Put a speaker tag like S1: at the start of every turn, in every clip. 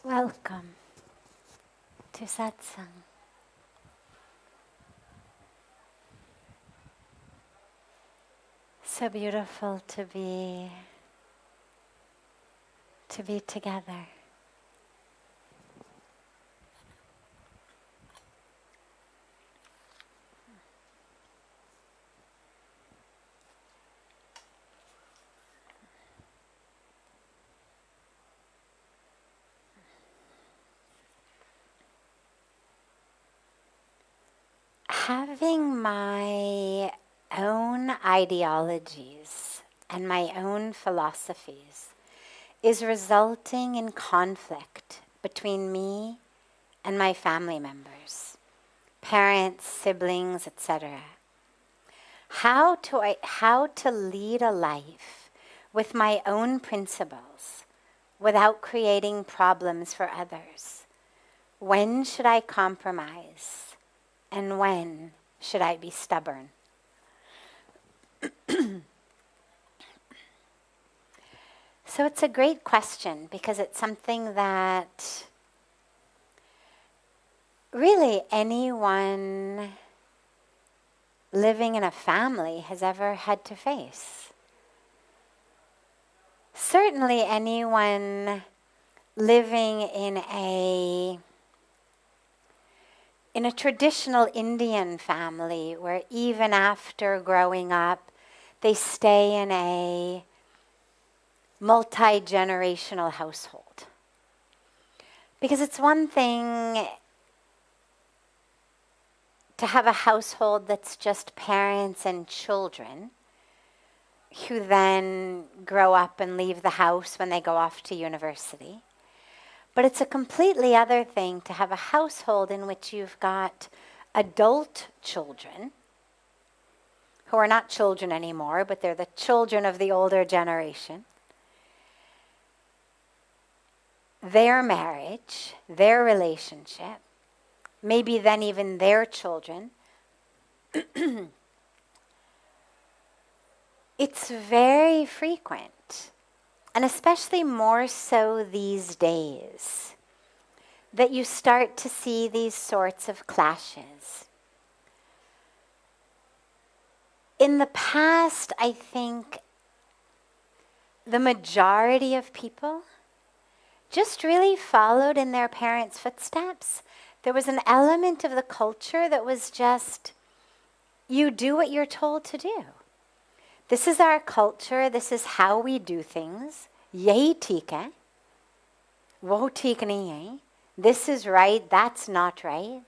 S1: Welcome to Satsang. So beautiful to be together. Having my own ideologies and my own philosophies is resulting in conflict between me and my family members, parents, siblings, etc. How to lead a life with my own principles without creating problems for others? When should I compromise? And when should I be stubborn? So it's a great question because it's something that really anyone living in a family has ever had to face. Certainly anyone living in a traditional Indian family where even after growing up, they stay in a multi-generational household. Because it's one thing to have a household that's just parents and children who then grow up and leave the house when they go off to university. But it's a completely other thing to have a household in which you've got adult children who are not children anymore, but they're the children of the older generation. Their marriage, their relationship, maybe then even their children. It's very frequent, and especially more so these days, that you start to see these sorts of clashes. In the past, I think the majority of people just really followed in their parents' footsteps. There was an element of the culture that was just, you do what you're told to do. This is our culture, this is how we do things. Yahi theek hai, woh theek nahi hai. This is right, that's not right.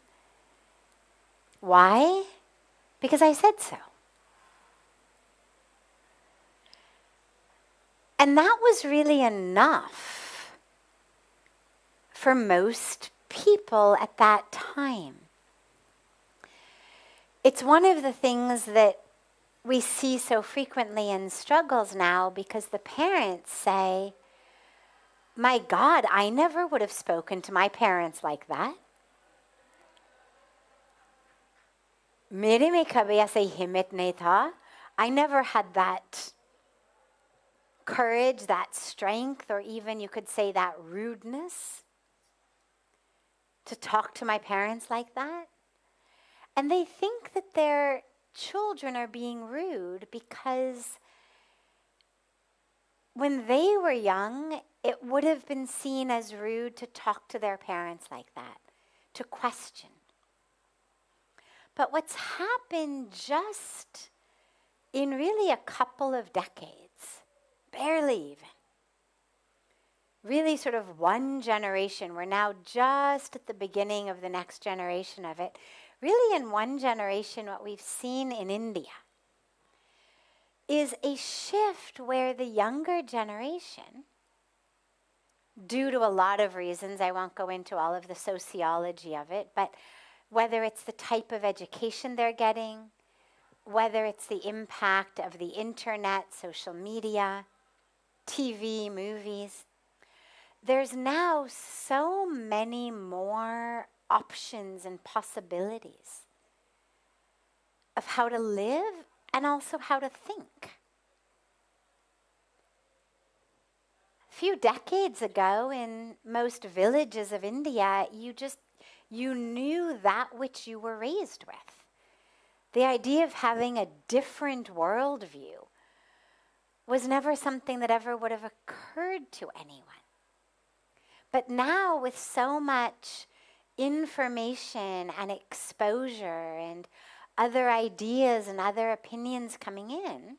S1: Why? Because I said so. And that was really enough for most people at that time. It's one of the things that we see so frequently in struggles now because the parents say, my God, I never would have spoken to my parents like that. Mere mein kabhi aise himmat nahi tha. I never had that courage, that strength, or even you could say that rudeness to talk to my parents like that. And they think that their children are being rude because when they were young, it would have been seen as rude to talk to their parents like that, to question. But what's happened just in really a couple of decades, barely even, really sort of one generation, we're now just at the beginning of the next generation of it. Really in one generation, what we've seen in India is a shift where the younger generation, due to a lot of reasons, I won't go into all of the sociology of it, but whether it's the type of education they're getting, whether it's the impact of the internet, social media, TV, movies, there's now so many more options and possibilities of how to live and also how to think. few decades ago, in most villages of India, you knew that which you were raised with. The idea of having a different worldview was never something that ever would have occurred to anyone. But now, with so much information and exposure and other ideas and other opinions coming in,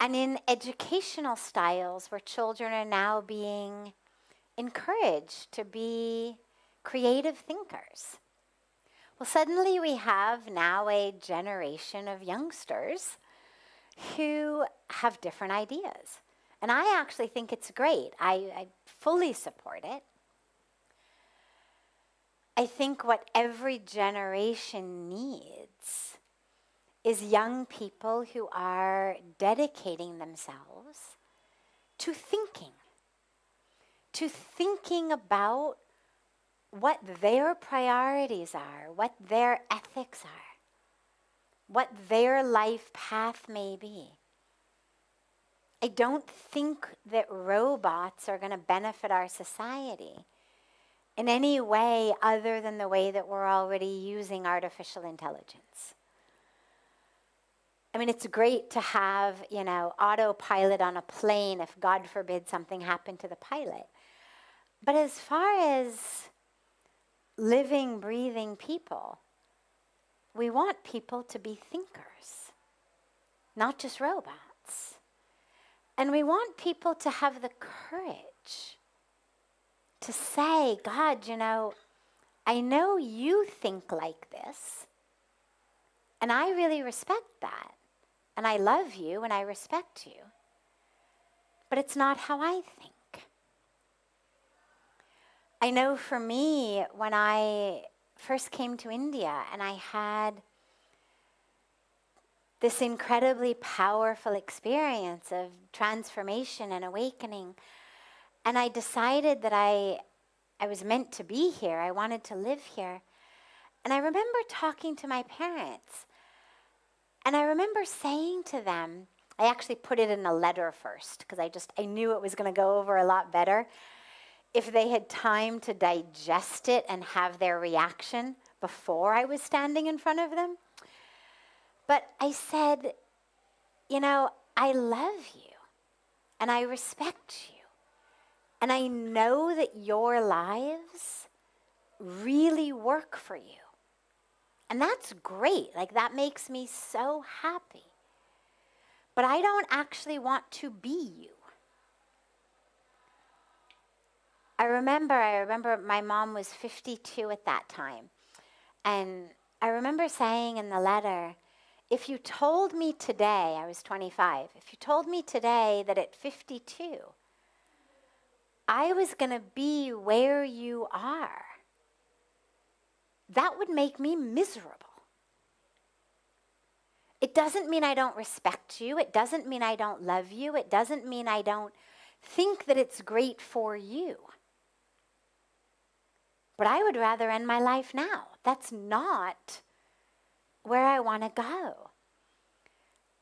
S1: and in educational styles where children are now being encouraged to be creative thinkers, well, suddenly we have now a generation of youngsters who have different ideas. And I actually think it's great. I fully support it. I think what every generation needs is young people who are dedicating themselves to thinking about what their priorities are, what their ethics are, what their life path may be. I don't think that robots are going to benefit our society in any way other than the way that we're already using artificial intelligence. I mean, it's great to have, autopilot on a plane if, God forbid, something happened to the pilot. But as far as living, breathing people, we want people to be thinkers, not just robots. And we want people to have the courage to say, God, I know you think like this, and I really respect that, and I love you, and I respect you, but it's not how I think. I know for me, when I first came to India, and I had this incredibly powerful experience of transformation and awakening, and I decided that I was meant to be here. I wanted to live here. And I remember talking to my parents. And I remember saying to them, I actually put it in a letter first, because I knew it was going to go over a lot better if they had time to digest it and have their reaction before I was standing in front of them. But I said, I love you, and I respect you. And I know that your lives really work for you. And that's great. That makes me so happy. But I don't actually want to be you. I remember my mom was 52 at that time. And I remember saying in the letter, if you told me today, I was 25, if you told me today that at 52, I was going to be where you are, that would make me miserable. It doesn't mean I don't respect you. It doesn't mean I don't love you. It doesn't mean I don't think that it's great for you. But I would rather end my life now. That's not where I want to go.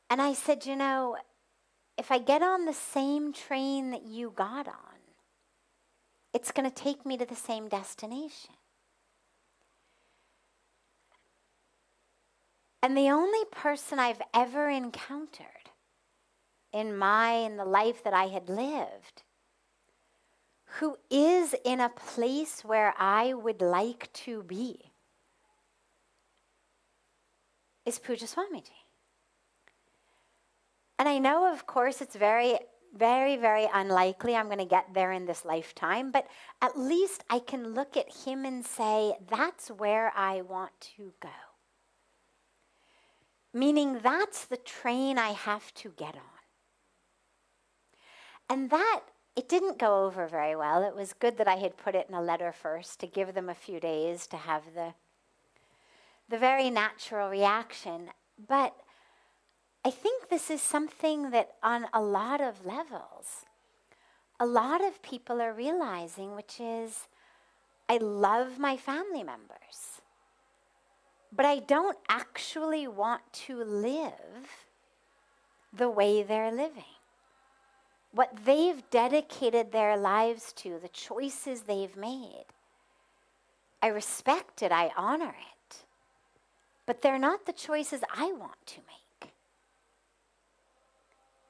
S1: And I said, if I get on the same train that you got on, it's going to take me to the same destination. And the only person I've ever encountered in the life that I had lived who is in a place where I would like to be is Pujya Swamiji. And I know, of course, it's very, very, very unlikely I'm going to get there in this lifetime, but at least I can look at him and say, that's where I want to go. Meaning that's the train I have to get on. And that, it didn't go over very well. It was good that I had put it in a letter first to give them a few days to have the very natural reaction. But I think this is something that on a lot of levels, a lot of people are realizing, which is, I love my family members, but I don't actually want to live the way they're living. what they've dedicated their lives to, the choices they've made. I respect it, I honor it, but they're not the choices I want to make.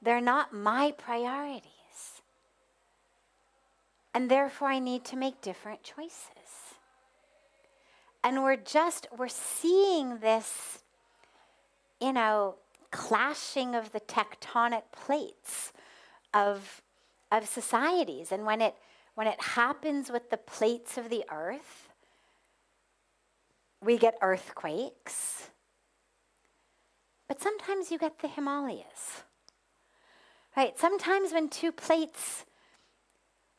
S1: They're not my priorities. And therefore I need to make different choices. And we're seeing this, clashing of the tectonic plates of societies. And when it happens with the plates of the earth, we get earthquakes. But sometimes you get the Himalayas. Right? Sometimes when two plates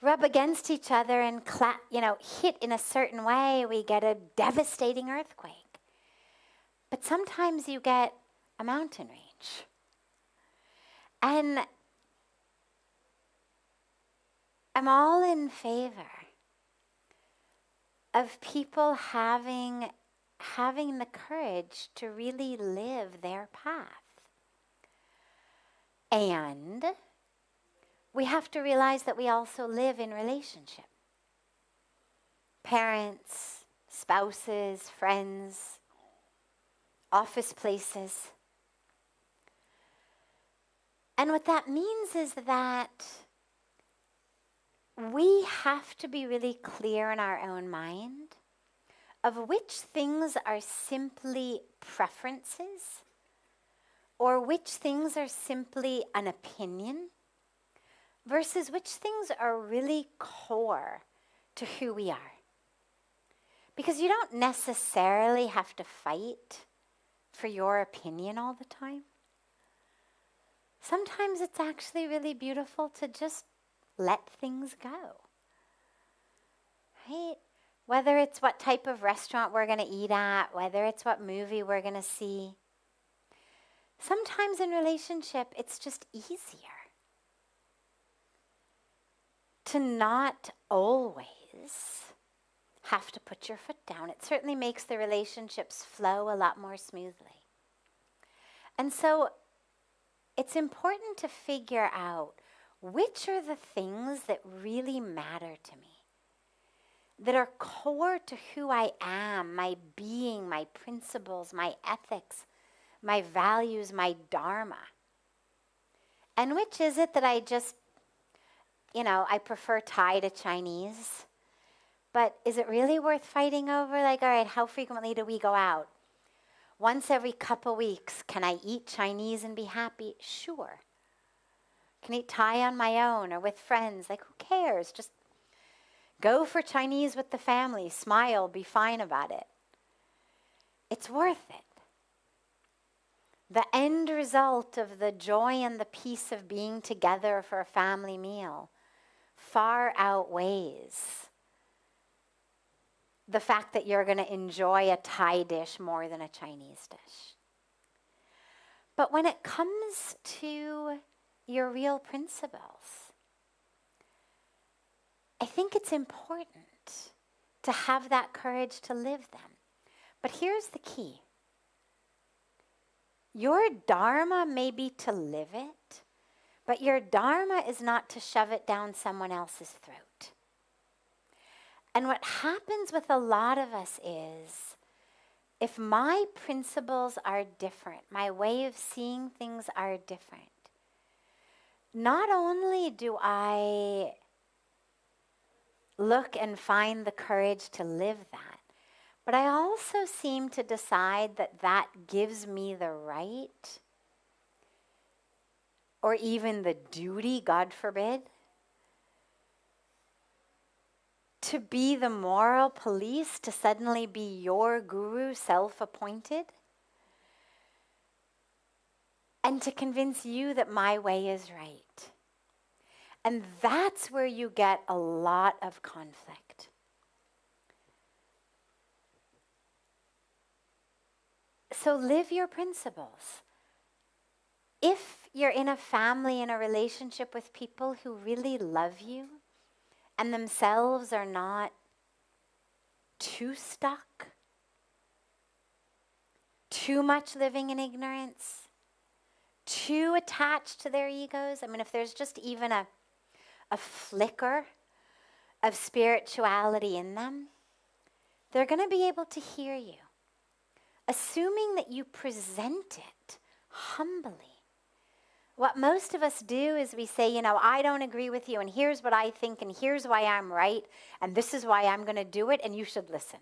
S1: rub against each other and hit in a certain way, we get a devastating earthquake. But sometimes you get a mountain range. And I'm all in favor of people having the courage to really live their path. And we have to realize that we also live in relationship. Parents, spouses, friends, office places. And what that means is that we have to be really clear in our own mind of which things are simply preferences or which things are simply an opinion versus which things are really core to who we are. Because you don't necessarily have to fight for your opinion all the time. Sometimes it's actually really beautiful to just let things go. Right? Whether it's what type of restaurant we're going to eat at, whether it's what movie we're going to see. Sometimes in relationship, it's just easier to not always have to put your foot down. It certainly makes the relationships flow a lot more smoothly. And so it's important to figure out which are the things that really matter to me, that are core to who I am, my being, my principles, my ethics, my values, my dharma. And which is it that I just, I prefer Thai to Chinese. But is it really worth fighting over? Like, all right, how frequently do we go out? Once every couple weeks, can I eat Chinese and be happy? Sure. Can eat Thai on my own or with friends. Like, who cares? Just go for Chinese with the family. Smile, be fine about it. It's worth it. The end result of the joy and the peace of being together for a family meal far outweighs the fact that you're going to enjoy a Thai dish more than a Chinese dish. But when it comes to your real principles, I think it's important to have that courage to live them. But here's the key. Your dharma may be to live it, but your dharma is not to shove it down someone else's throat. And what happens with a lot of us is, if my principles are different, my way of seeing things are different, not only do I look and find the courage to live that, but I also seem to decide that that gives me the right, or even the duty, God forbid, to be the moral police, to suddenly be your guru, self-appointed, and to convince you that my way is right. And that's where you get a lot of conflict. So live your principles. If you're in a family, in a relationship with people who really love you and themselves are not too stuck, too much living in ignorance, too attached to their egos. I mean, if there's just even a a flicker of spirituality in them, they're going to be able to hear you, assuming that you present it humbly. What most of us do is we say, I don't agree with you, and here's what I think, and here's why I'm right, and this is why I'm going to do it, and you should listen.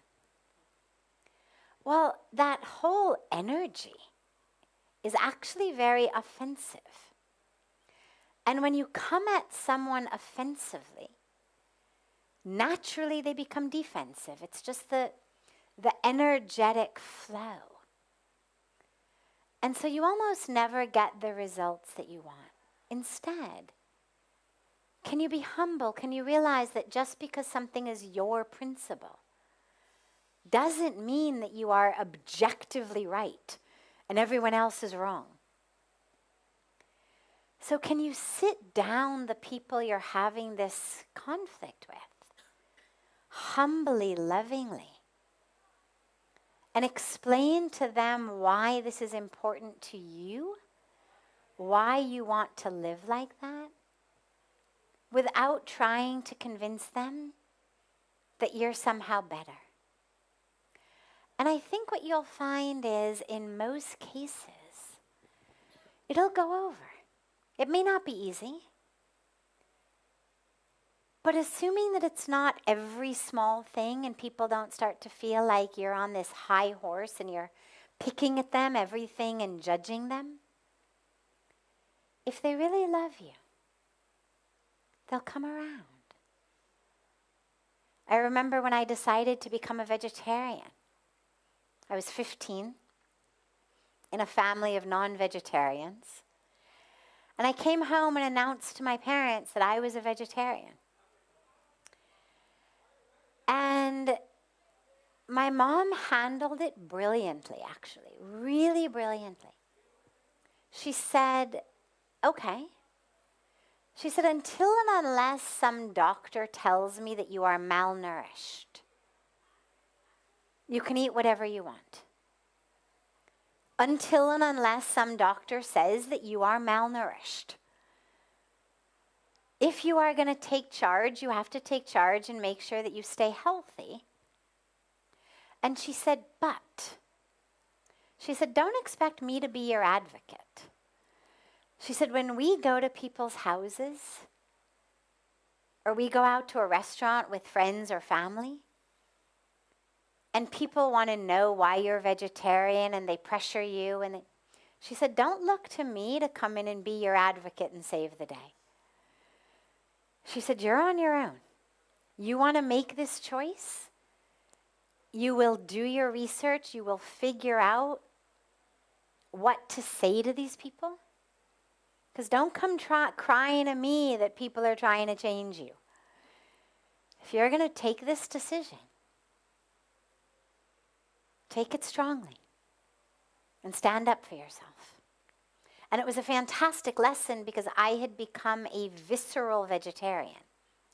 S1: Well, that whole energy is actually very offensive. And when you come at someone offensively, naturally they become defensive. It's just the energetic flow. And so you almost never get the results that you want. Instead, can you be humble? Can you realize that just because something is your principle doesn't mean that you are objectively right and everyone else is wrong? So can you sit down the people you're having this conflict with, humbly, lovingly, and explain to them why this is important to you, why you want to live like that, without trying to convince them that you're somehow better? And I think what you'll find is, in most cases, it'll go over. It may not be easy, but assuming that it's not every small thing and people don't start to feel like you're on this high horse and you're picking at them, everything, and judging them, if they really love you, they'll come around. I remember when I decided to become a vegetarian. I was 15 in a family of non-vegetarians. And I came home and announced to my parents that I was a vegetarian. And my mom handled it brilliantly, actually, really brilliantly. She said, okay. She said, until and unless some doctor tells me that you are malnourished, you can eat whatever you want. Until and unless some doctor says that you are malnourished. If you are going to take charge, you have to take charge and make sure that you stay healthy. And she said, don't expect me to be your advocate. She said, when we go to people's houses, or we go out to a restaurant with friends or family, and people want to know why you're vegetarian and they pressure you, she said, don't look to me to come in and be your advocate and save the day. She said, you're on your own. You want to make this choice? You will do your research. You will figure out what to say to these people. Because don't come crying to me that people are trying to change you. If you're going to take this decision, take it strongly and stand up for yourself. And it was a fantastic lesson because I had become a visceral vegetarian.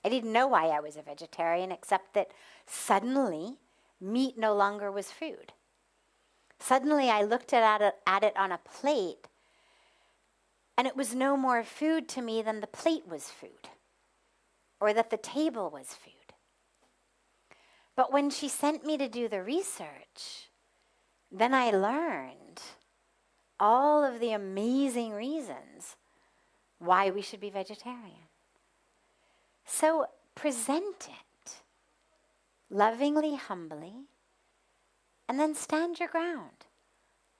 S1: I didn't know why I was a vegetarian, except that suddenly meat no longer was food. Suddenly I looked at it on a plate, and it was no more food to me than the plate was food, or that the table was food. But when she sent me to do the research, then I learned all of the amazing reasons why we should be vegetarian. So present it lovingly, humbly, and then stand your ground.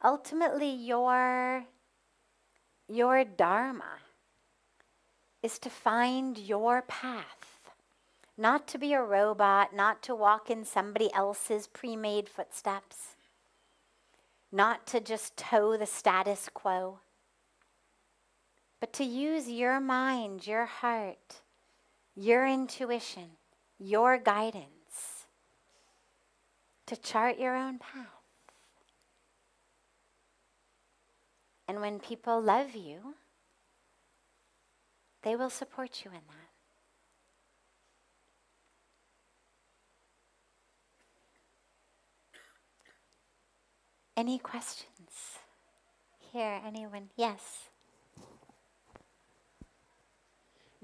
S1: Ultimately, your dharma is to find your path, not to be a robot, not to walk in somebody else's pre-made footsteps, not to just toe the status quo, but to use your mind, your heart, your intuition, your guidance to chart your own path. And when people love you, they will support you in that. Any questions? Here, anyone? Yes.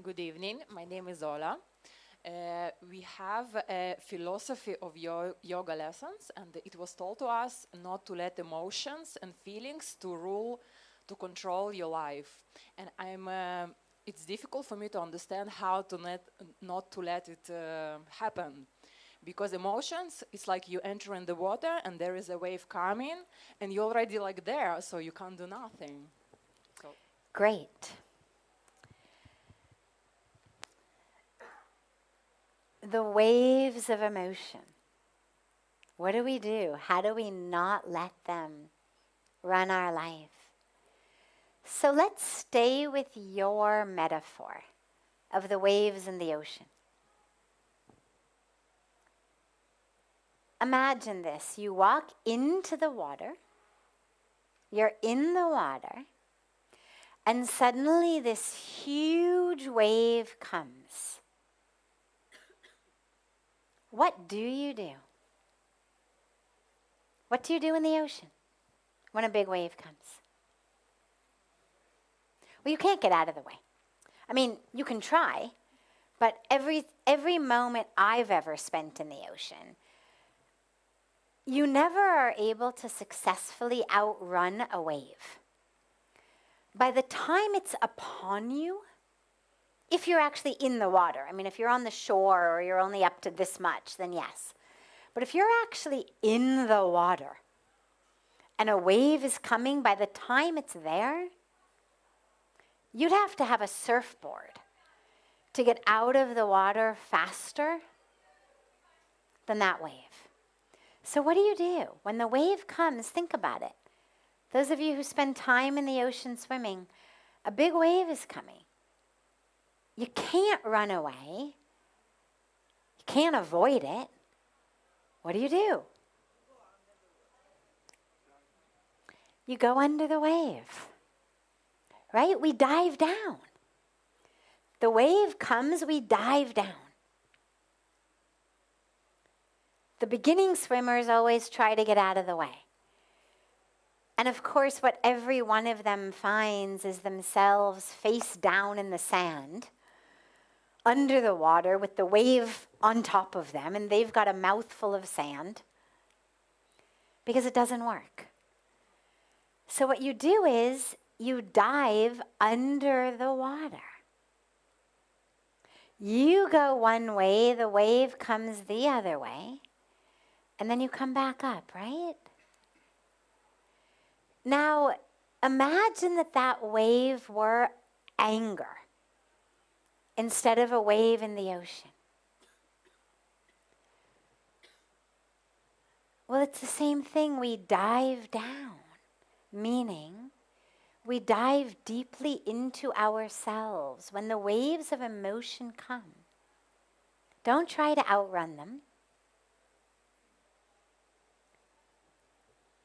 S2: Good evening. My name is Ola. We have a philosophy of yoga lessons, and it was told to us not to let emotions and feelings to control your life. And it's difficult for me to understand how to not to let it happen. Because emotions, it's like you enter in the water and there is a wave coming and you're already like there, so you can't do nothing. So.
S1: Great. The waves of emotion. What do we do? How do we not let them run our life? So let's stay with your metaphor of the waves in the ocean. Imagine this. You walk into the water. You're in the water. And suddenly this huge wave comes. What do you do? What do you do in the ocean when a big wave comes? Well, you can't get out of the way. I mean, you can try, but every moment I've ever spent in the ocean, you never are able to successfully outrun a wave. By the time it's upon you, if you're actually in the water, I mean, if you're on the shore or you're only up to this much, then yes. But if you're actually in the water and a wave is coming, by the time it's there, you'd have to have a surfboard to get out of the water faster than that wave. So what do? When the wave comes, think about it. Those of you who spend time in the ocean swimming, a big wave is coming. You can't run away. You can't avoid it. What do? You go under the wave, right? We dive down. The wave comes, we dive down. The beginning swimmers always try to get out of the way. And of course, what every one of them finds is themselves face down in the sand, under the water with the wave on top of them, and they've got a mouthful of sand because it doesn't work. So what you do is you dive under the water. You go one way, the wave comes the other way, and then you come back up, right? Now, imagine that wave were anger instead of a wave in the ocean. Well, it's the same thing. We dive down, meaning we dive deeply into ourselves when the waves of emotion come. Don't try to outrun them.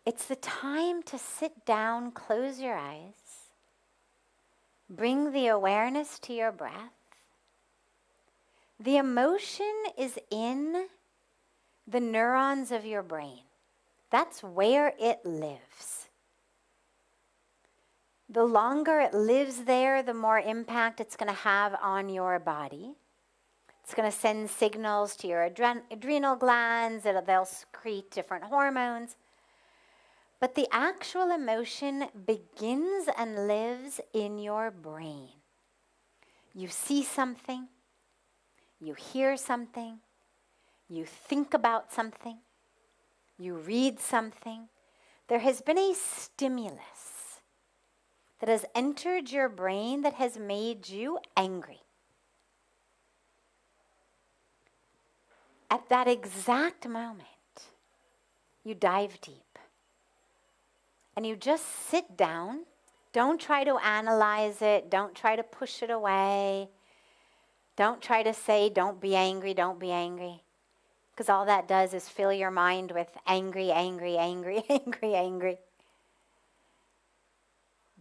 S1: It's the time to sit down, close your eyes, bring the awareness to your breath. The emotion is in the neurons of your brain. That's where it lives. The longer it lives there, the more impact it's going to have on your body. It's going to send signals to your adrenal glands. They'll secrete different hormones. But the actual emotion begins and lives in your brain. You see something, you hear something, you think about something, you read something. There has been a stimulus that has entered your brain that has made you angry. At that exact moment, you dive deep. And you just sit down. Don't try to analyze it. Don't try to push it away. Don't try to say, don't be angry, don't be angry. Because all that does is fill your mind with angry, angry, angry, angry, angry.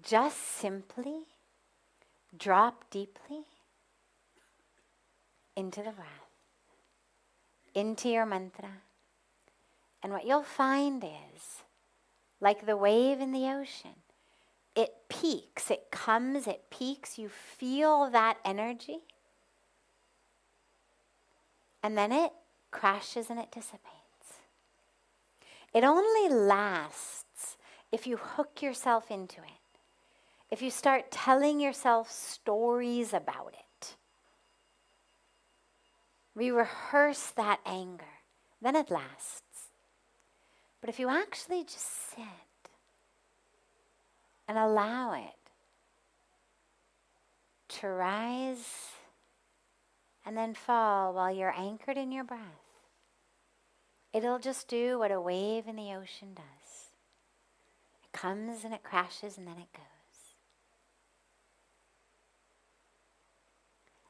S1: Just simply drop deeply into the breath, into your mantra. And what you'll find is, like the wave in the ocean, it peaks, it comes, it peaks, you feel that energy, and then it crashes and it dissipates. It only lasts if you hook yourself into it. If you start telling yourself stories about it. We rehearse that anger, then it lasts. But if you actually just sit and allow it to rise and then fall while you're anchored in your breath, it'll just do what a wave in the ocean does. It comes and it crashes and then it goes.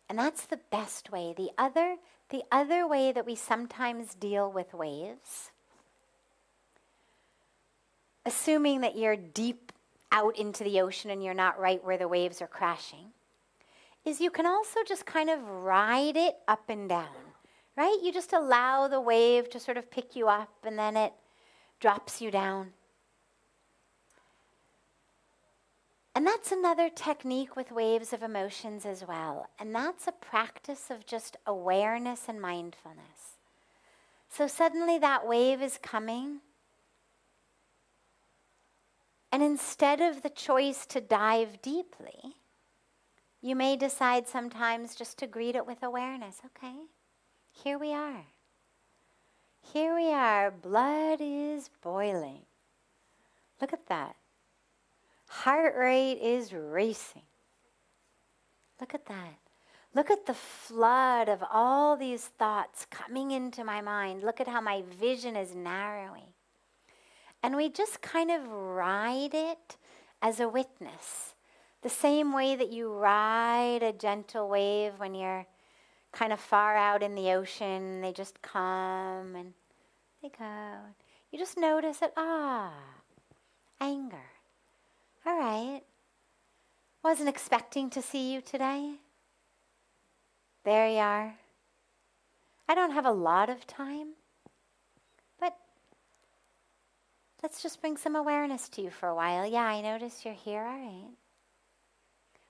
S1: And that's the best way. The other way that we sometimes deal with waves, assuming that you're deep out into the ocean and you're not right where the waves are crashing, is you can also just kind of ride it up and down, right? You just allow the wave to sort of pick you up and then it drops you down. And that's another technique with waves of emotions as well. And that's a practice of just awareness and mindfulness. So suddenly that wave is coming. And instead of the choice to dive deeply, you may decide sometimes just to greet it with awareness. Okay, here we are. Here we are. Blood is boiling. Look at that. Heart rate is racing. Look at that. Look at the flood of all these thoughts coming into my mind. Look at how my vision is narrowing. And we just kind of ride it as a witness. The same way that you ride a gentle wave when you're kind of far out in the ocean. They just come and they go. You just notice that, anger. All right. Wasn't expecting to see you today. There you are. I don't have a lot of time, but let's just bring some awareness to you for a while. Yeah, I notice you're here. All right.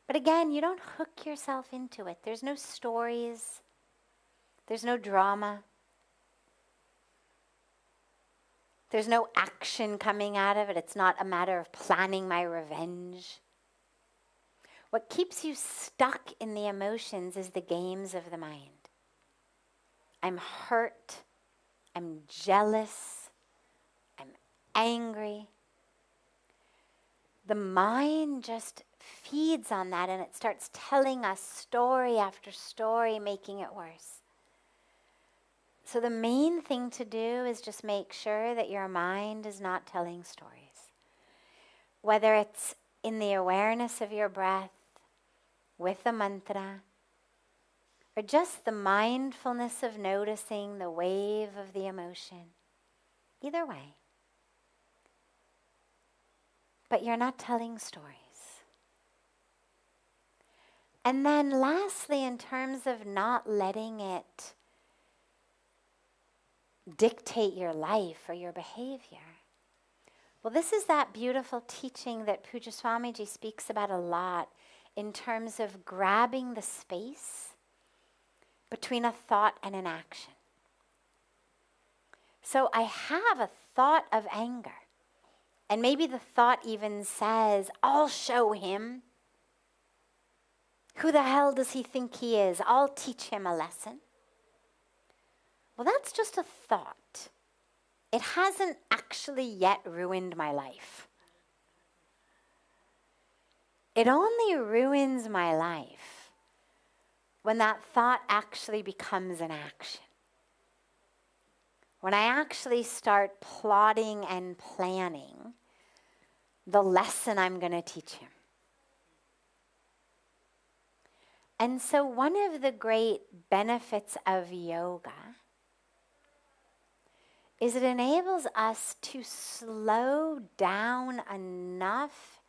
S1: But again, you don't hook yourself into it. There's no stories. There's no drama. There's no action coming out of it. It's not a matter of planning my revenge. What keeps you stuck in the emotions is the games of the mind. I'm hurt. I'm jealous. I'm angry. The mind just feeds on that and it starts telling us story after story, making it worse. So the main thing to do is just make sure that your mind is not telling stories. Whether it's in the awareness of your breath, with the mantra, or just the mindfulness of noticing the wave of the emotion. Either way. But you're not telling stories. And then lastly, in terms of not letting it dictate your life or your behavior. Well, this is that beautiful teaching that Pujya Swamiji speaks about a lot in terms of grabbing the space between a thought and an action. So I have a thought of anger, and maybe the thought even says, I'll show him. Who the hell does he think he is? I'll teach him a lesson. Well, that's just a thought. It hasn't actually yet ruined my life. It only ruins my life when that thought actually becomes an action. When I actually start plotting and planning the lesson I'm going to teach him. And so one of the great benefits of yoga is it enables us to slow down enough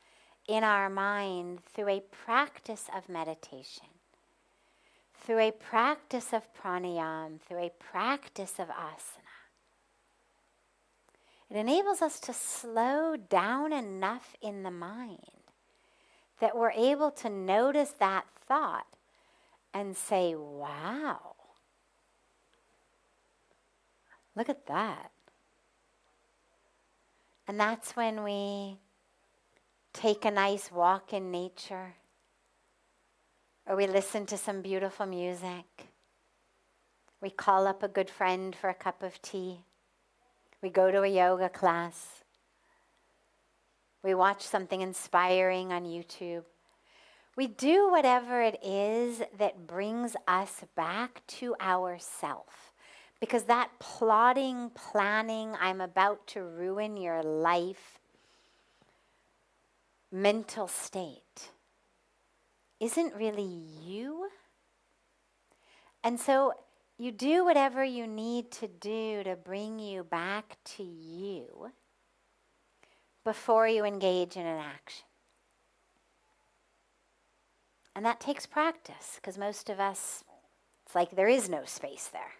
S1: in our mind through a practice of meditation, through a practice of pranayama, through a practice of asana. It enables us to slow down enough in the mind that we're able to notice that thought and say, wow, look at that. And that's when we take a nice walk in nature, or we listen to some beautiful music. We call up a good friend for a cup of tea. We go to a yoga class. We watch something inspiring on YouTube. We do whatever it is that brings us back to ourself. Because that plotting, planning, I'm about to ruin your life mental state isn't really you. And so you do whatever you need to do to bring you back to you before you engage in an action. And that takes practice, because most of us, it's like there is no space there.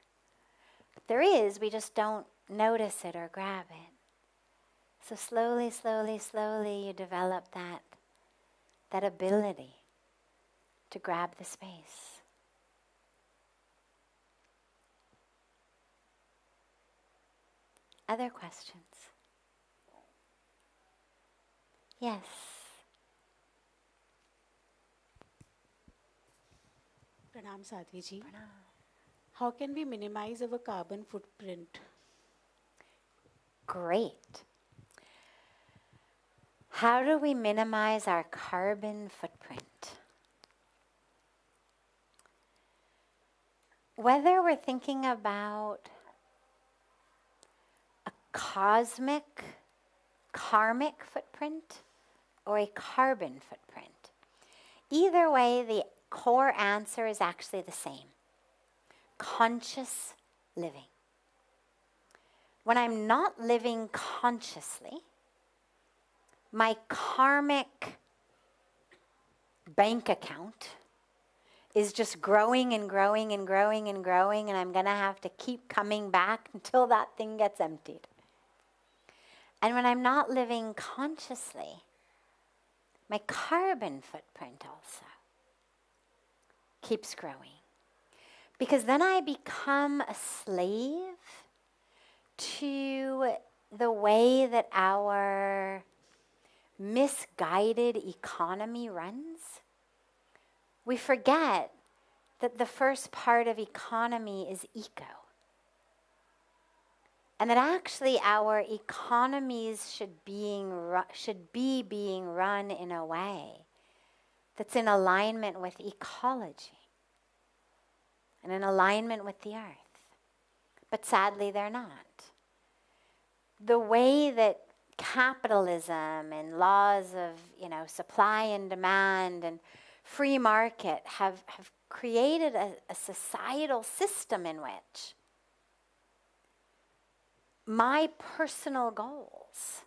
S1: But there is, we just don't notice it or grab it. So slowly, slowly, slowly you develop that ability to grab the space. Other questions? Yes.
S3: Pranam Sadhviji.
S1: Pranam.
S3: How can we minimize our carbon footprint?
S1: Great. How do we minimize our carbon footprint? Whether we're thinking about a cosmic, karmic footprint or a carbon footprint, either way, the core answer is actually the same. Conscious living. When I'm not living consciously, my karmic bank account is just growing and growing and growing and growing, and I'm going to have to keep coming back until that thing gets emptied. And when I'm not living consciously, my carbon footprint also keeps growing. Because then I become a slave to the way that our misguided economy runs. We forget that the first part of economy is eco. And that actually our economies should be being run in a way that's in alignment with ecology and in alignment with the earth. But sadly, they're not. The way that capitalism and laws of, supply and demand and free market have created a societal system in which my personal goals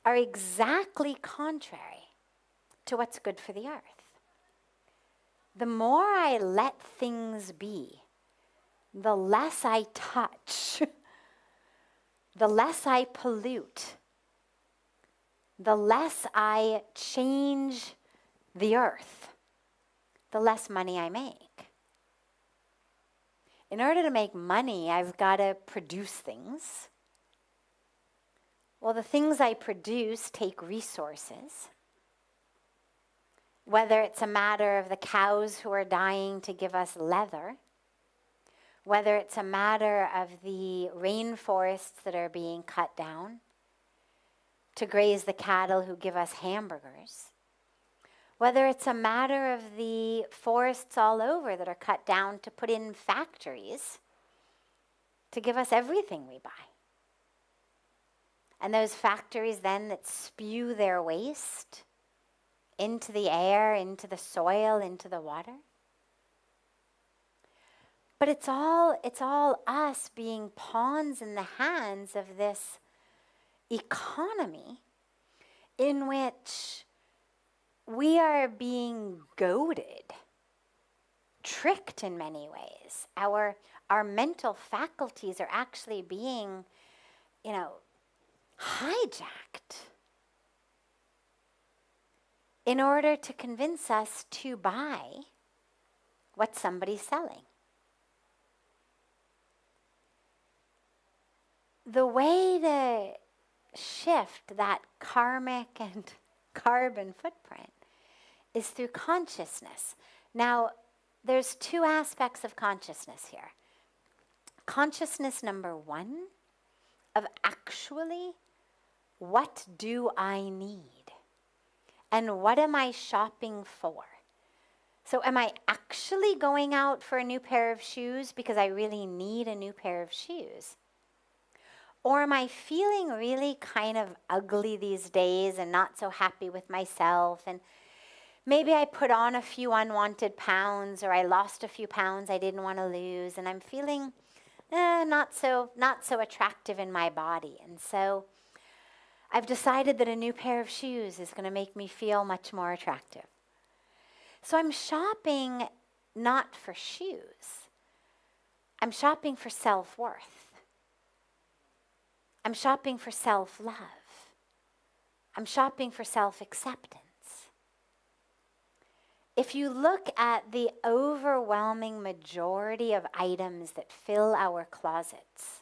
S1: are exactly contrary to what's good for the earth. The more I let things be, the less I touch, the less I pollute, the less I change the earth, the less money I make. In order to make money, I've got to produce things. Well, the things I produce take resources. Whether it's a matter of the cows who are dying to give us leather, whether it's a matter of the rainforests that are being cut down to graze the cattle who give us hamburgers, whether it's a matter of the forests all over that are cut down to put in factories to give us everything we buy. And those factories then that spew their waste into the air, into the soil, into the water. But it's all us being pawns in the hands of this economy in which we are being goaded, tricked in many ways. Our mental faculties are actually being, hijacked. in order to convince us to buy what somebody's selling. The way to shift that karmic and carbon footprint is through consciousness. Now, there's two aspects of consciousness here. Consciousness number one, of actually, what do I need? And what am I shopping for? So am I actually going out for a new pair of shoes because I really need a new pair of shoes? Or am I feeling really kind of ugly these days and not so happy with myself, and maybe I put on a few unwanted pounds, or I lost a few pounds I didn't want to lose, and I'm feeling not so attractive in my body. And so I've decided that a new pair of shoes is going to make me feel much more attractive. So I'm shopping not for shoes. I'm shopping for self-worth. I'm shopping for self-love. I'm shopping for self-acceptance. If you look at the overwhelming majority of items that fill our closets,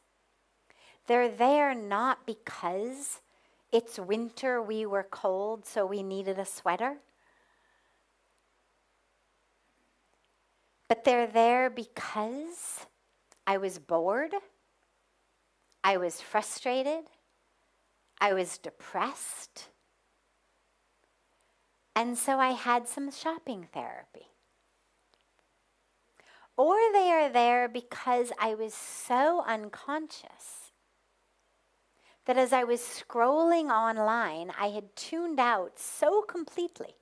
S1: they're there not because it's winter, we were cold, so we needed a sweater. But they're there because I was bored, I was frustrated, I was depressed, and so I had some shopping therapy. Or they are there because I was so unconscious that as I was scrolling online, I had tuned out so completely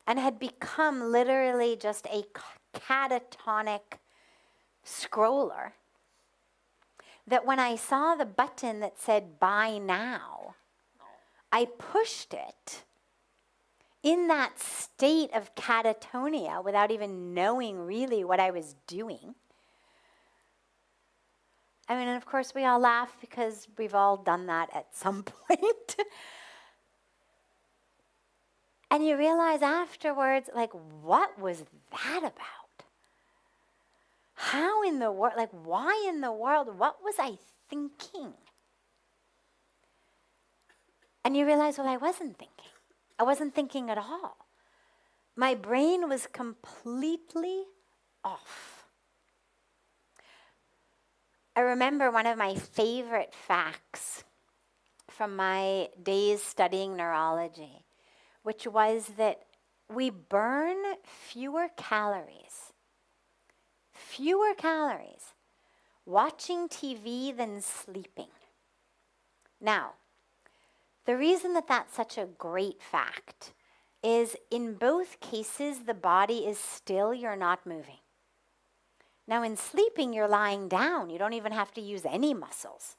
S1: and had become literally just a catatonic scroller that when I saw the button that said buy now, I pushed it in that state of catatonia without even knowing really what I was doing. I mean, and of course we all laugh because we've all done that at some point. And you realize afterwards, like, what was that about? How in the world, like, why in the world, what was I thinking? And you realize, well, I wasn't thinking. I wasn't thinking at all. My brain was completely off. I remember one of my favorite facts from my days studying neurology, which was that we burn fewer calories watching TV than sleeping. Now, the reason that that's such a great fact is in both cases, the body is still, you're not moving. Now, in sleeping, you're lying down. You don't even have to use any muscles.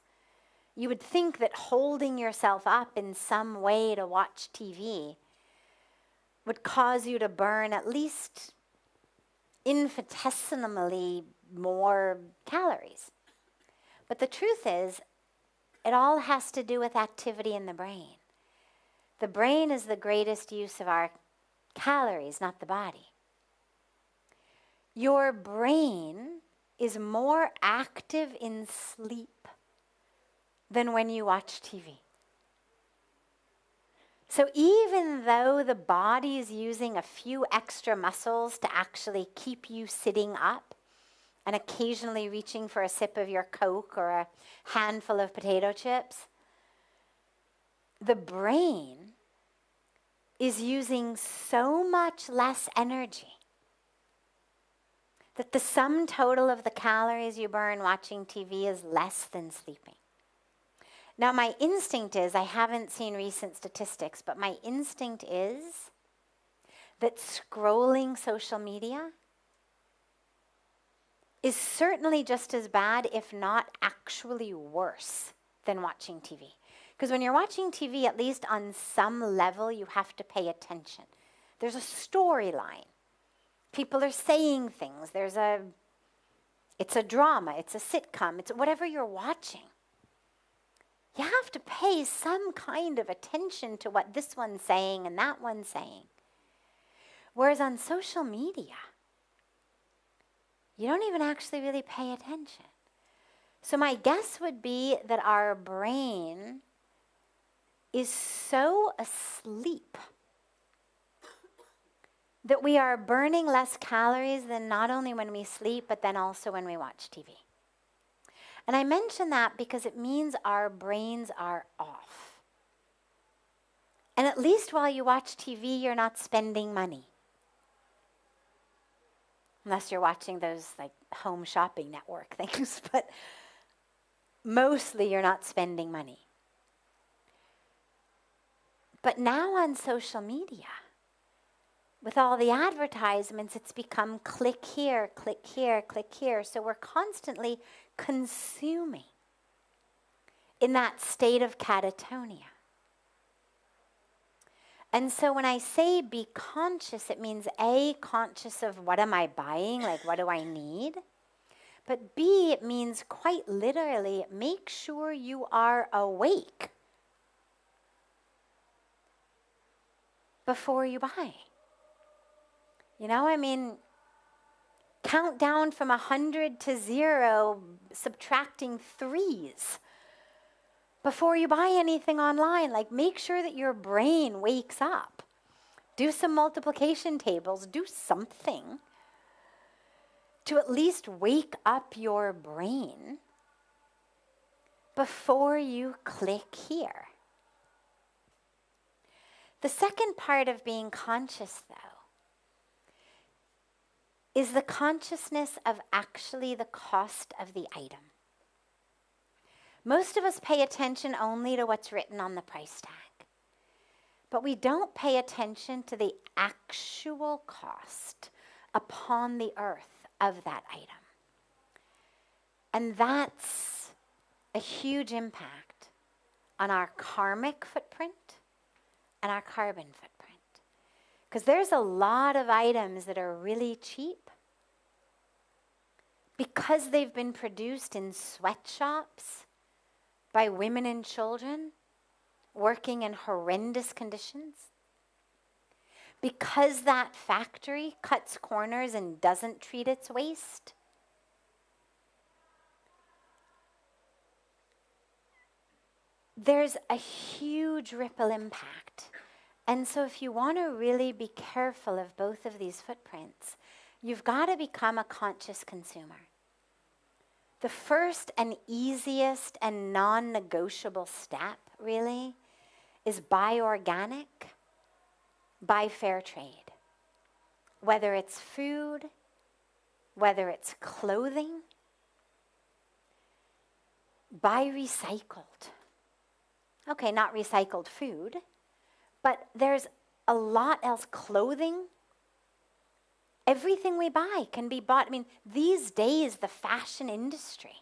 S1: You would think that holding yourself up in some way to watch TV would cause you to burn at least infinitesimally more calories. But the truth is, it all has to do with activity in the brain. The brain is the greatest use of our calories, not the body. Your brain is more active in sleep than when you watch TV. So even though the body is using a few extra muscles to actually keep you sitting up and occasionally reaching for a sip of your Coke or a handful of potato chips, the brain is using so much less energy that the sum total of the calories you burn watching TV is less than sleeping. Now, my instinct is, I haven't seen recent statistics, but my instinct is that scrolling social media is certainly just as bad, if not actually worse, than watching TV. Because when you're watching TV, at least on some level, you have to pay attention. There's a storyline. People are saying things. It's a drama, it's a sitcom, it's whatever you're watching. You have to pay some kind of attention to what this one's saying and that one's saying. Whereas on social media, you don't even actually really pay attention. So my guess would be that our brain is so asleep that we are burning less calories than not only when we sleep, but then also when we watch TV. And I mention that because it means our brains are off. And at least while you watch TV, you're not spending money. Unless you're watching those like home shopping network things, but mostly you're not spending money. But now on social media, with all the advertisements, it's become click here, click here, click here. So we're constantly consuming in that state of catatonia. And so when I say be conscious, it means A, conscious of what am I buying, like what do I need? But B, it means quite literally, make sure you are awake before you buy. You know, I mean, count down from 100 to 0, subtracting 3s before you buy anything online. Like, make sure that your brain wakes up. Do some multiplication tables. Do something to at least wake up your brain before you click here. The second part of being conscious, though, is the consciousness of actually the cost of the item. Most of us pay attention only to what's written on the price tag, but we don't pay attention to the actual cost upon the earth of that item. And that's a huge impact on our karmic footprint and our carbon footprint. Because there's a lot of items that are really cheap because they've been produced in sweatshops by women and children working in horrendous conditions. Because that factory cuts corners and doesn't treat its waste. There's a huge ripple impact. And so if you want to really be careful of both of these footprints, you've got to become a conscious consumer. The first and easiest and non-negotiable step, really, is buy organic, buy fair trade. Whether it's food, whether it's clothing, buy recycled. Okay, not recycled food, but there's a lot else. Clothing, everything we buy can be bought. I mean, these days, the fashion industry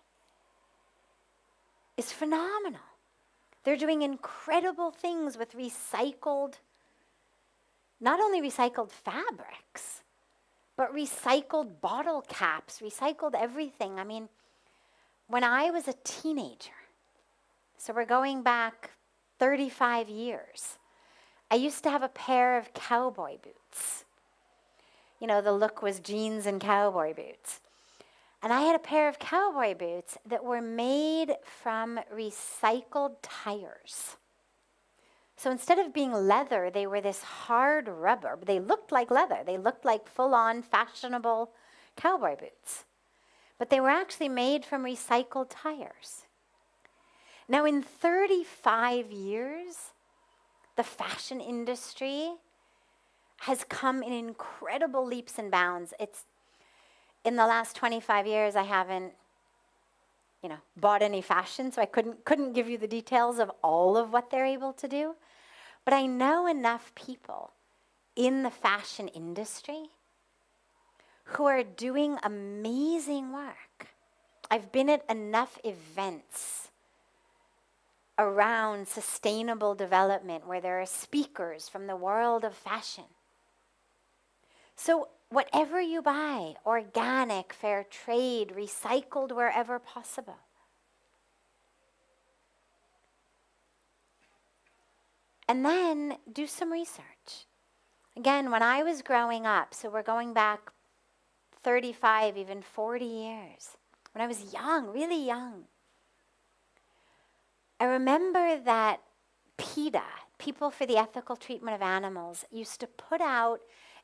S1: is phenomenal. They're doing incredible things with recycled, not only recycled fabrics, but recycled bottle caps, recycled everything. I mean, when I was a teenager, so we're going back 35 years, I used to have a pair of cowboy boots. You know, the look was jeans and cowboy boots. And I had a pair of cowboy boots that were made from recycled tires. So instead of being leather, they were this hard rubber. They looked like leather. They looked like full-on fashionable cowboy boots. But they were actually made from recycled tires. Now, in 35 years, the fashion industry has come in incredible leaps and bounds. It's in the last 25 years, I haven't, bought any fashion, so I couldn't give you the details of all of what they're able to do. But I know enough people in the fashion industry who are doing amazing work. I've been at enough events around sustainable development where there are speakers from the world of fashion. So whatever you buy, organic, fair trade, recycled wherever possible, And then do some research. Again, when I was growing up, so we're going back 35, even 40 years, when I was young, really young, I remember that PETA, People for the Ethical Treatment of Animals, used to put out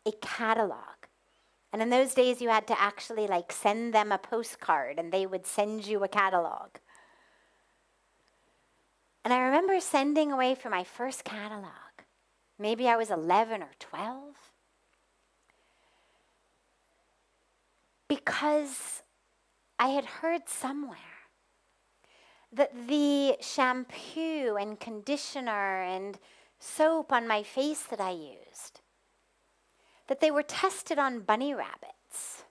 S1: a catalog. And in those days, you had to actually send them a postcard, and they would send you a catalog. And I remember sending away for my first catalog. Maybe I was 11 or 12. Because I had heard somewhere that the shampoo and conditioner and soap on my face that I used, that they were tested on bunny rabbits,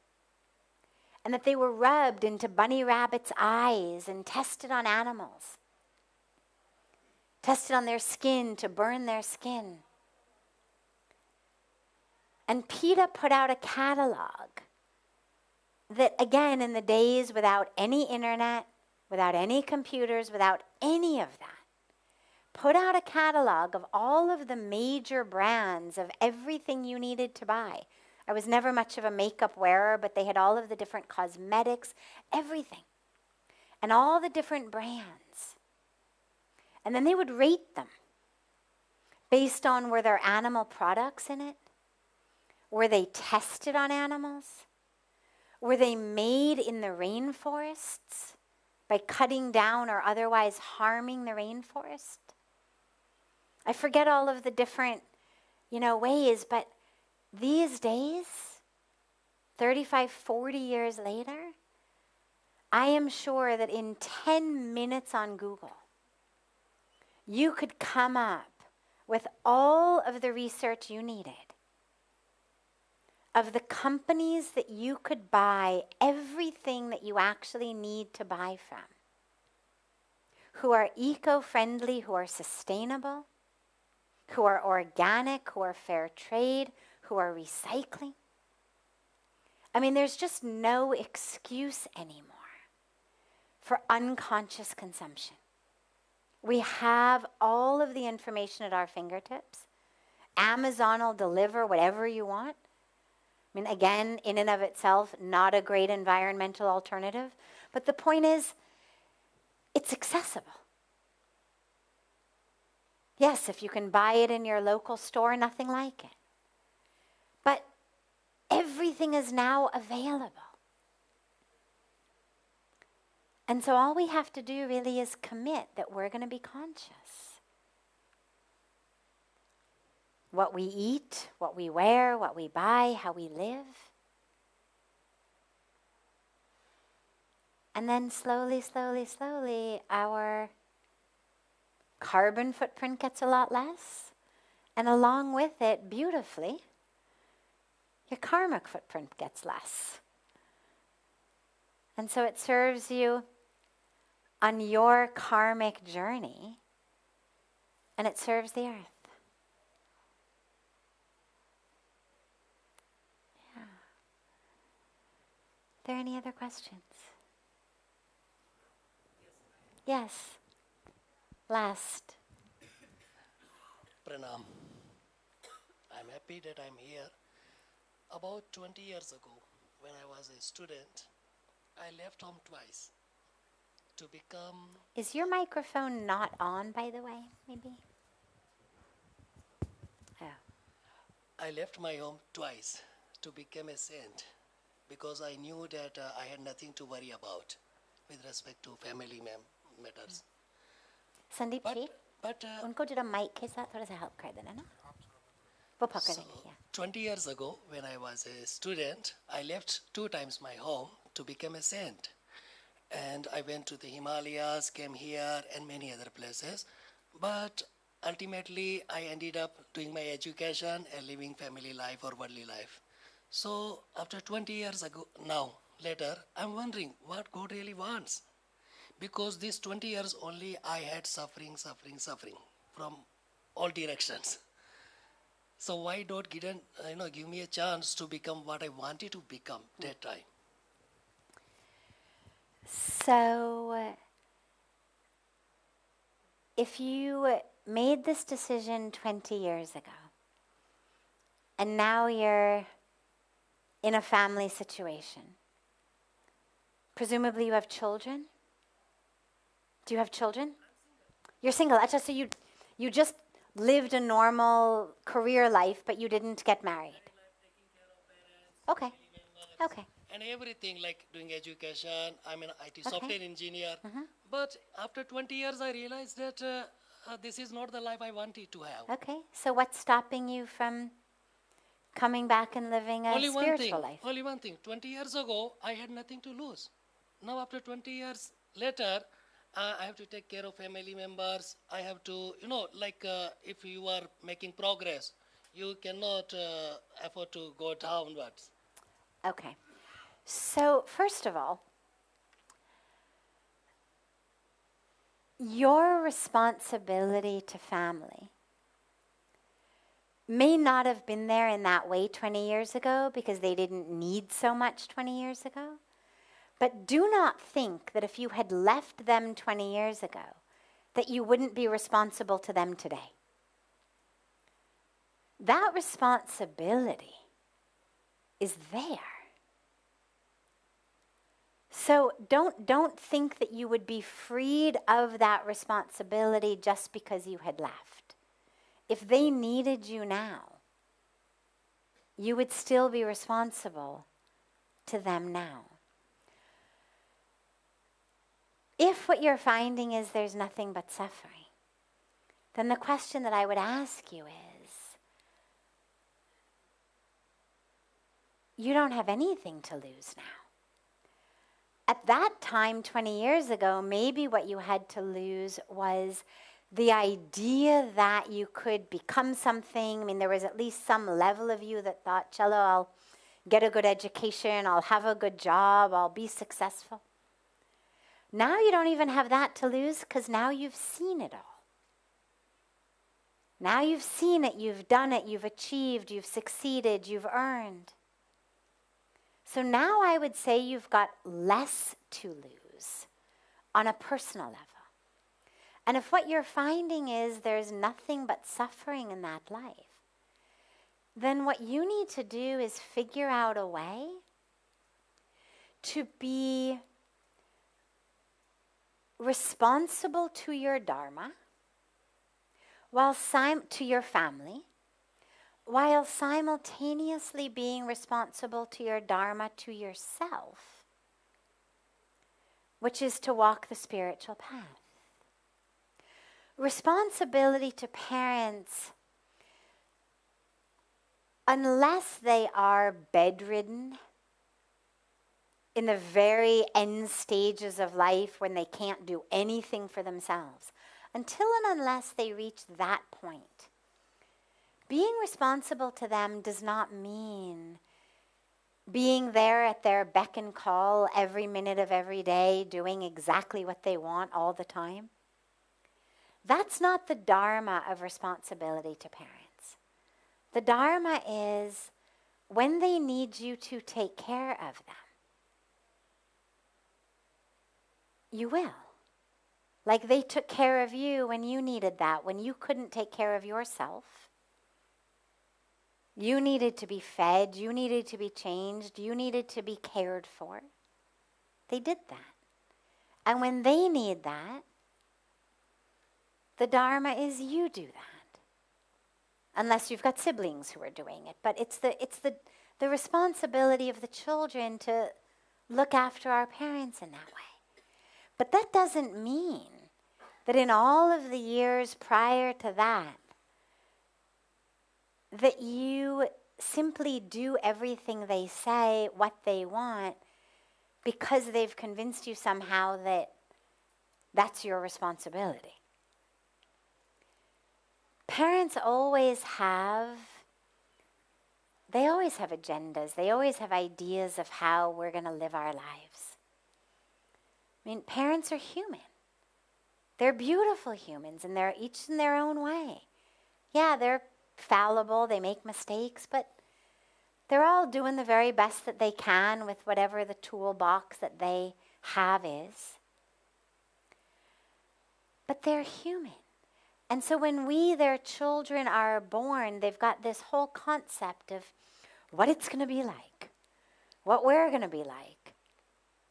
S1: and that they were rubbed into bunny rabbits' eyes and tested on animals, tested on their skin to burn their skin. And PETA put out a catalog that, again, in the days without any internet, without any computers, without any of that, put out a catalog of all of the major brands of everything you needed to buy. I was never much of a makeup wearer, but they had all of the different cosmetics, everything, and all the different brands. And then they would rate them based on, were there animal products in it? Were they tested on animals? Were they made in the rainforests by cutting down or otherwise harming the rainforest? I forget all of the different, ways, but these days, 35, 40 years later, I am sure that in 10 minutes on Google, you could come up with all of the research you needed of the companies that you could buy everything that you actually need to buy from, who are eco-friendly, who are sustainable, who are organic, who are fair trade, who are recycling. I mean, there's just no excuse anymore for unconscious consumption. We have all of the information at our fingertips. Amazon will deliver whatever you want. I mean, again, in and of itself, not a great environmental alternative. But the point is, it's accessible. Yes, if you can buy it in your local store, nothing like it. But everything is now available. And so all we have to do really is commit that we're going to be conscious. What we eat, what we wear, what we buy, how we live. And then slowly, slowly, slowly, our carbon footprint gets a lot less. And along with it, beautifully, your karmic footprint gets less. And so it serves you on your karmic journey, and it serves the earth. Yeah. Are there any other questions? Yes. Last.
S4: Pranam. I'm happy that I'm here. About 20 years ago, when I was a student, I left home twice to become...
S1: Is your microphone not on, by the way, maybe? Oh.
S4: I left my home twice to become a saint because I knew that I had nothing to worry about with respect to family matters.
S1: Sandeep ji, उनको जरा mic के साथ थोड़ा सा help कर देना ना, वो पकड़ लेंगे.
S4: 20 years ago, when I was a student, I left 2 times my home to become a saint. And I went to the Himalayas, came here, and many other places. But ultimately, I ended up doing my education and living family life or worldly life. So after 20 years ago, later, I'm wondering what God really wants. Because these 20 years only, I had suffering from all directions. So why don't give me a chance to become what I wanted to become that time?
S1: So if you made this decision 20 years ago, and now you're in a family situation. Presumably you have children? Do you have children? You're single. Acha, so you just lived a normal career life, but you didn't get married. Okay. Okay.
S4: And everything, like doing education. I'm an IT software engineer. But after 20 years, I realized that this is not the life I wanted to have.
S1: Okay. So what's stopping you from coming back and living a spiritual life?
S4: Only one thing. 20 years ago, I had nothing to lose. Now, after 20 years later, I have to take care of family members. I have to, if you are making progress, you cannot afford to go downwards.
S1: Okay. So, first of all, your responsibility to family may not have been there in that way 20 years ago because they didn't need so much 20 years ago. But do not think that if you had left them 20 years ago, that you wouldn't be responsible to them today. That responsibility is there. So don't think that you would be freed of that responsibility just because you had left. If they needed you now, you would still be responsible to them now. If what you're finding is there's nothing but suffering, then the question that I would ask you is, you don't have anything to lose now. At that time, 20 years ago, maybe what you had to lose was the idea that you could become something. I mean, there was at least some level of you that thought, Chalo, I'll get a good education, I'll have a good job, I'll be successful. Now you don't even have that to lose because now you've seen it all. Now you've seen it, you've done it, you've achieved, you've succeeded, you've earned. So now I would say you've got less to lose on a personal level. And if what you're finding is there's nothing but suffering in that life, then what you need to do is figure out a way to be responsible to your dharma, to your family, while simultaneously being responsible to your dharma to yourself, which is to walk the spiritual path. Responsibility to parents, unless they are bedridden, in the very end stages of life when they can't do anything for themselves, until and unless they reach that point, being responsible to them does not mean being there at their beck and call every minute of every day, doing exactly what they want all the time. That's not the dharma of responsibility to parents. The dharma is when they need you to take care of them, you will. Like they took care of you when you needed that, when you couldn't take care of yourself. You needed to be fed, you needed to be changed, you needed to be cared for. They did that. And when they need that, the dharma is you do that. Unless you've got siblings who are doing it. But it's the responsibility of the children to look after our parents in that way. But that doesn't mean that in all of the years prior to that you simply do everything they say, what they want, because they've convinced you somehow that that's your responsibility. Parents always have agendas. They always have ideas of how we're going to live our lives. I mean, parents are human. They're beautiful humans, and they're each in their own way. Yeah, they're fallible, they make mistakes, but they're all doing the very best that they can with whatever the toolbox that they have is. But they're human. And so when their children, are born, they've got this whole concept of what it's going to be like, what we're going to be like,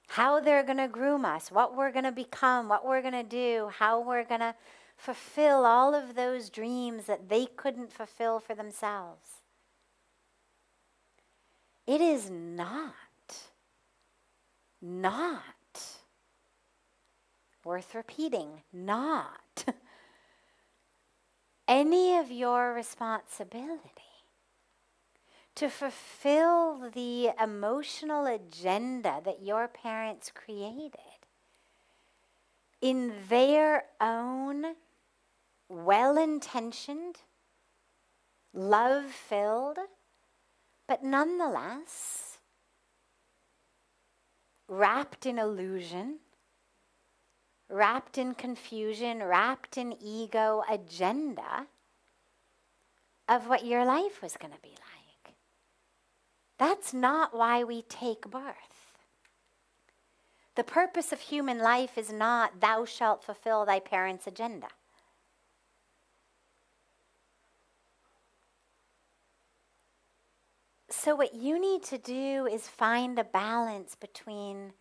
S1: how they're going to groom us, what we're going to become, what we're going to do, how we're going to fulfill all of those dreams that they couldn't fulfill for themselves. It is not worth repeating, not any of your responsibility to fulfill the emotional agenda that your parents created in their own well-intentioned, love-filled, but nonetheless wrapped in illusion, wrapped in confusion, wrapped in ego agenda of what your life was going to be like. That's not why we take birth. The purpose of human life is not thou shalt fulfill thy parents' agenda. So what you need to do is find a balance between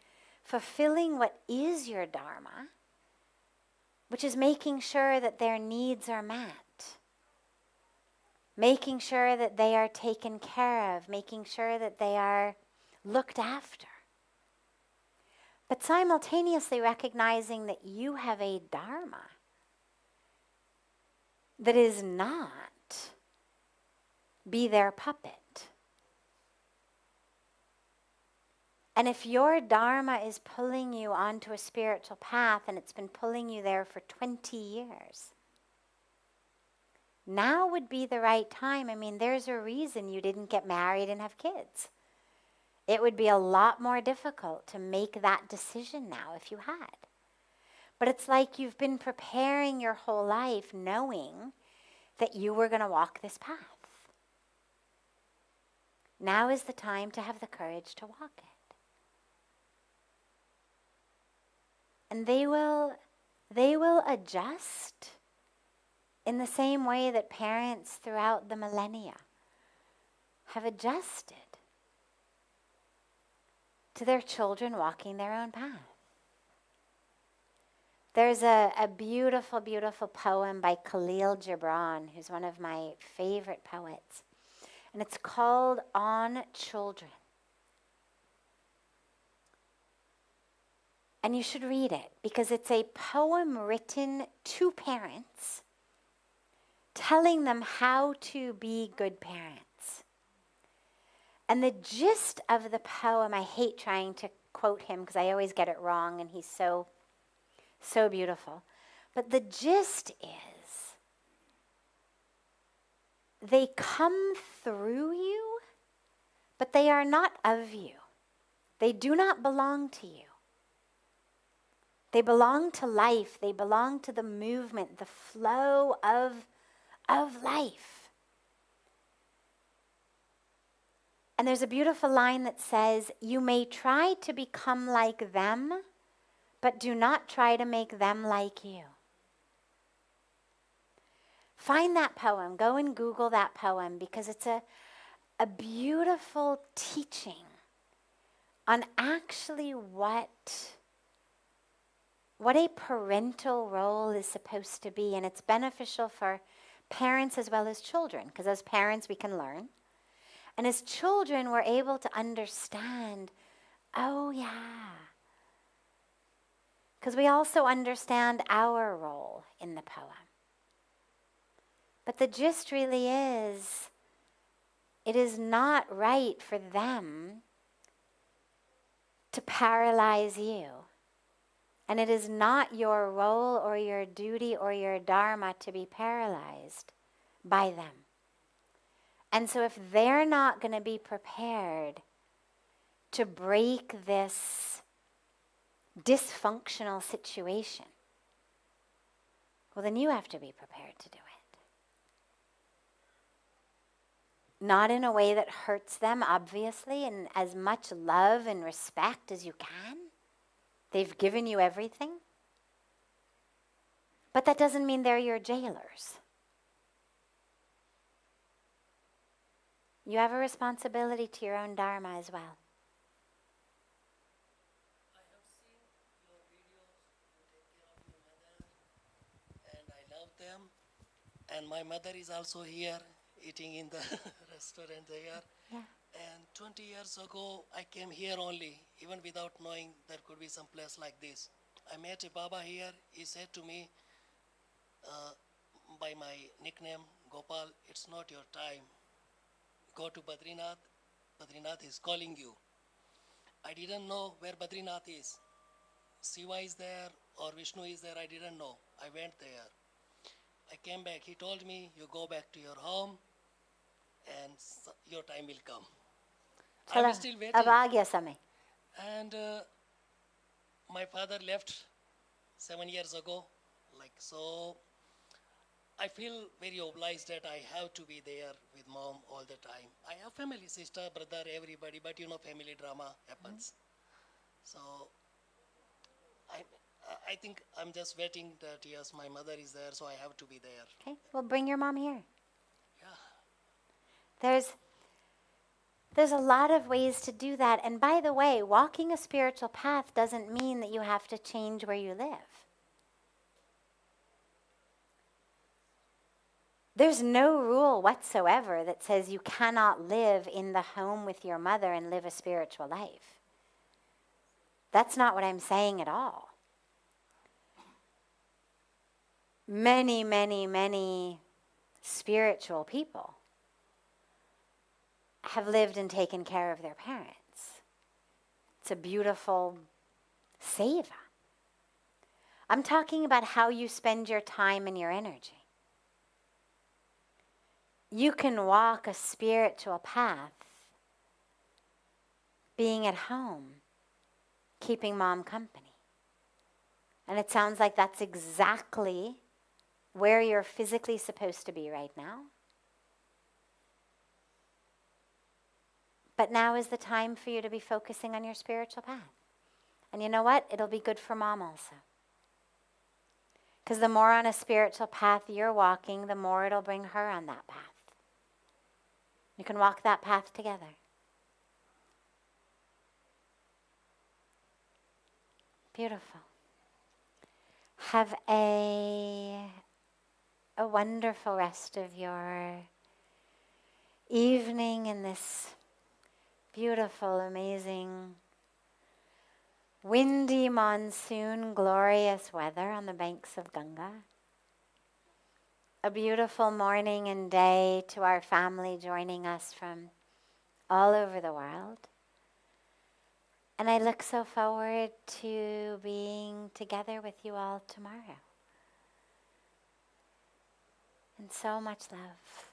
S1: fulfilling what is your dharma, which is making sure that their needs are met, making sure that they are taken care of, making sure that they are looked after, but simultaneously recognizing that you have a dharma that is not be their puppet. And if your dharma is pulling you onto a spiritual path and it's been pulling you there for 20 years, now would be the right time. I mean, there's a reason you didn't get married and have kids. It would be a lot more difficult to make that decision now if you had. But it's like you've been preparing your whole life knowing that you were going to walk this path. Now is the time to have the courage to walk it. And they will adjust in the same way that parents throughout the millennia have adjusted to their children walking their own path. There's a beautiful, beautiful poem by Khalil Gibran, who's one of my favorite poets. And it's called On Children. And you should read it because it's a poem written to parents telling them how to be good parents. And the gist of the poem, I hate trying to quote him because I always get it wrong and he's so beautiful. But the gist is they come through you, but they are not of you. They do not belong to you. They belong to life. They belong to the movement, the flow of life. And there's a beautiful line that says, you may try to become like them, but do not try to make them like you. Find that poem. Go and Google that poem because it's a beautiful teaching on actually what a parental role is supposed to be. And it's beneficial for parents as well as children, because as parents we can learn. And as children we're able to understand, oh yeah. Because we also understand our role in the poem. But the gist really is, it is not right for them to paralyze you. And it is not your role or your duty or your dharma to be paralyzed by them. And so if they're not going to be prepared to break this dysfunctional situation, well, then you have to be prepared to do it. Not in a way that hurts them, obviously, and as much love and respect as you can. They've given you everything. But that doesn't mean they're your jailers. You have a responsibility to your own dharma as well.
S4: I have seen your videos, you take care of your mother, and I love them. And my mother is also here, eating in the restaurant there.
S1: Yeah.
S4: And 20 years ago, I came here only, even without knowing there could be some place like this. I met a Baba here. He said to me, by my nickname, Gopal, it's not your time. Go to Badrinath. Badrinath is calling you. I didn't know where Badrinath is. Shiva is there or Vishnu is there, I didn't know. I went there. I came back. He told me, you go back to your home and your time will come. I'm still waiting.
S1: Abhagya Same.
S4: And my father left 7 years ago. So I feel very obliged that I have to be there with mom all the time. I have family, sister, brother, everybody, but family drama happens. So I think I'm just waiting that, yes, my mother is there, so I have to be there.
S1: Okay, well, bring your mom here.
S4: Yeah.
S1: There's a lot of ways to do that. And by the way, walking a spiritual path doesn't mean that you have to change where you live. There's no rule whatsoever that says you cannot live in the home with your mother and live a spiritual life. That's not what I'm saying at all. Many, many, many spiritual people have lived and taken care of their parents. It's a beautiful seva. I'm talking about how you spend your time and your energy. You can walk a spiritual path being at home, keeping mom company. And it sounds like that's exactly where you're physically supposed to be right now. But now is the time for you to be focusing on your spiritual path. And you know what? It'll be good for mom also. Because the more on a spiritual path you're walking, the more it'll bring her on that path. You can walk that path together. Beautiful. Have a wonderful rest of your evening in this beautiful, amazing, windy monsoon, glorious weather on the banks of Ganga. A beautiful morning and day to our family joining us from all over the world. And I look so forward to being together with you all tomorrow. And so much love.